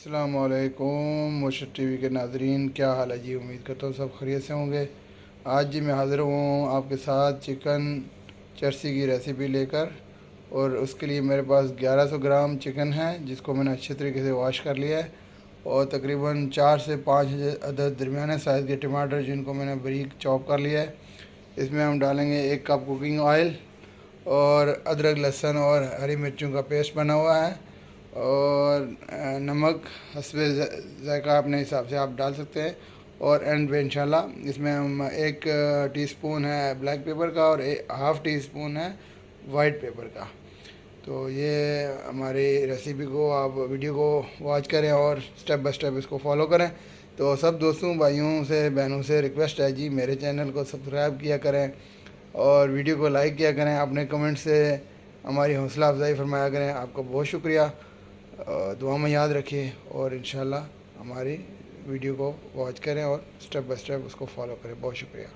अस्सलामुअलैकुम मुर्शद टीवी के नाजरीन, क्या हाल है जी। उम्मीद करता हूँ सब खैरियत से होंगे। आज जी मैं हाज़िर हूँ आपके साथ चिकन चर्सी की रेसिपी लेकर, और उसके लिए मेरे पास 1100 ग्राम चिकन है जिसको मैंने अच्छे तरीके से वॉश कर लिया है, और तकरीबन 4 से 5 अदद दरमियाने साइज़ के टमाटर जिनको मैंने बारीक चॉप कर लिया है। इसमें हम डालेंगे 1 कप कुकिंग ऑयल और अदरक लहसुन और हरी मिर्चों का पेस्ट बना हुआ है, और नमक हस्बे ज़ायक़ा अपने हिसाब से आप डाल सकते हैं। और एंड पे इंशाल्लाह इसमें हम 1 टीस्पून है ब्लैक पेपर का और हाफ़ टी स्पून है वाइट पेपर का। तो ये हमारी रेसिपी को आप वीडियो को वॉच करें और स्टेप बाय स्टेप इसको फॉलो करें। तो सब दोस्तों भाइयों से बहनों से रिक्वेस्ट है जी, मेरे चैनल को सब्सक्राइब किया करें और वीडियो को लाइक किया करें, अपने कमेंट से हमारी हौसला अफजाई फरमाया करें। आपका बहुत शुक्रिया। दुआ में याद रखिए और इंशाल्लाह हमारी वीडियो को वॉच करें और स्टेप बाय स्टेप उसको फॉलो करें। बहुत शुक्रिया।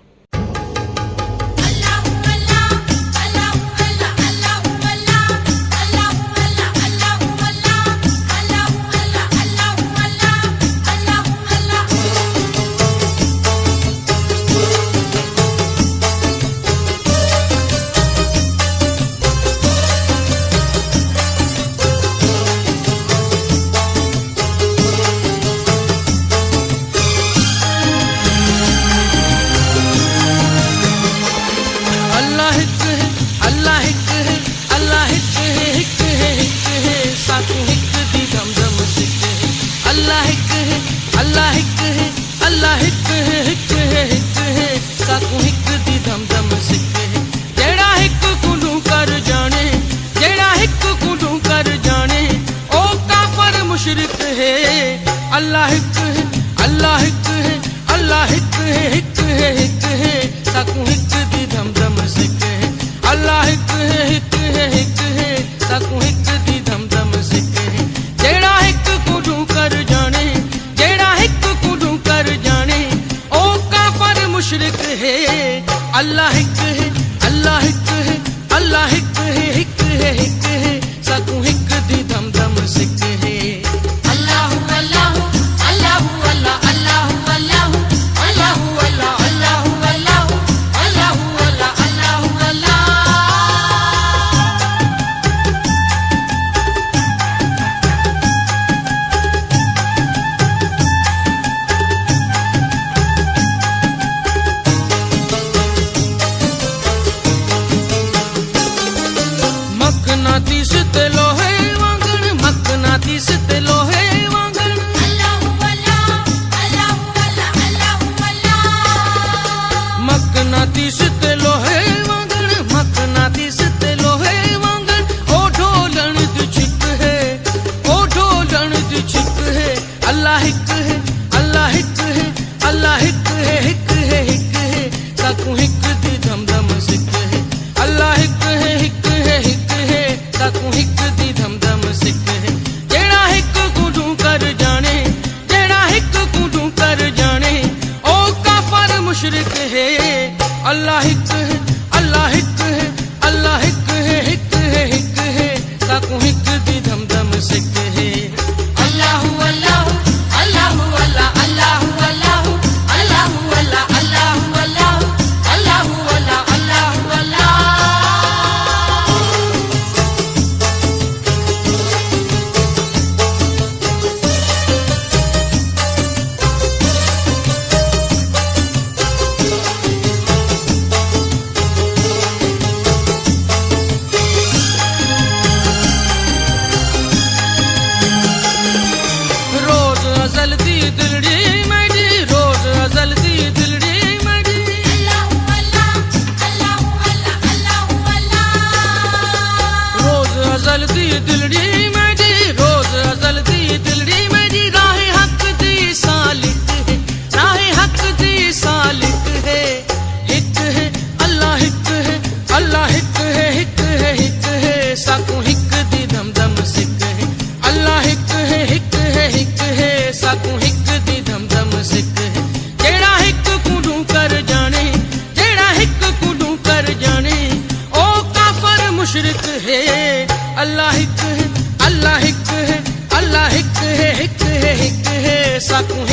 अल्लाह हिक है, अल्लाह हिक है, अल्लाह हिक है, हिक है, हिक है, साकू हिक दी धम धम सिक है। अल्लाह हिक है, हिक है, हिक है, साकू हिक दी धम धम सिक है। जेड़ा हिक कुडू कर जाने, जेड़ा हिक कुडू कर जाने, ओ काफर मुशरिक है। अल्लाह हिक है, अल्लाह हिक है, अल्लाह हिक है, हिक है, हिक है, साकू हिक दी धम धम सिक है। मकनातीस ते लोहे वांगण, मकनातीस ते लोहे वांगण, अल्लाहु अल्लाह, अल्लाहु अल्लाह, अल्लाहु अल्लाह। मकनातीस ते लोहे वांगण, मकनातीस ते लोहे वांगण, ओ ढोलन दी छिक है, ओ ढोलन दी छिक है। अल्लाह हिक है, अल्लाह हिक है, अल्लाह हिक है, हिक है, हिक है, साकू हिक दी धम धम सिक है। अल्लाह हिक है, हिक है, हिक है, साकू हिक दी धम धम सिक है। जेड़ा हिक कुडू कर जाने, जेड़ा हिक कुडू कर जाने, ओ काफर मुशरिक है। अल्लाह हिक है, अल्लाह हिक है, अल्लाह हिक है, हिक है, हिक है, साकू हिक दी धम धम सिक है। अल्लाहु अल्लाह, अल्लाहु अल्लाह, अल्लाहु अल्लाह, अल्लाहु अल्लाह, अल्लाहु अल्लाह, अल्लाहु अल्लाह, अल्लाहु अल्लाह। રાખું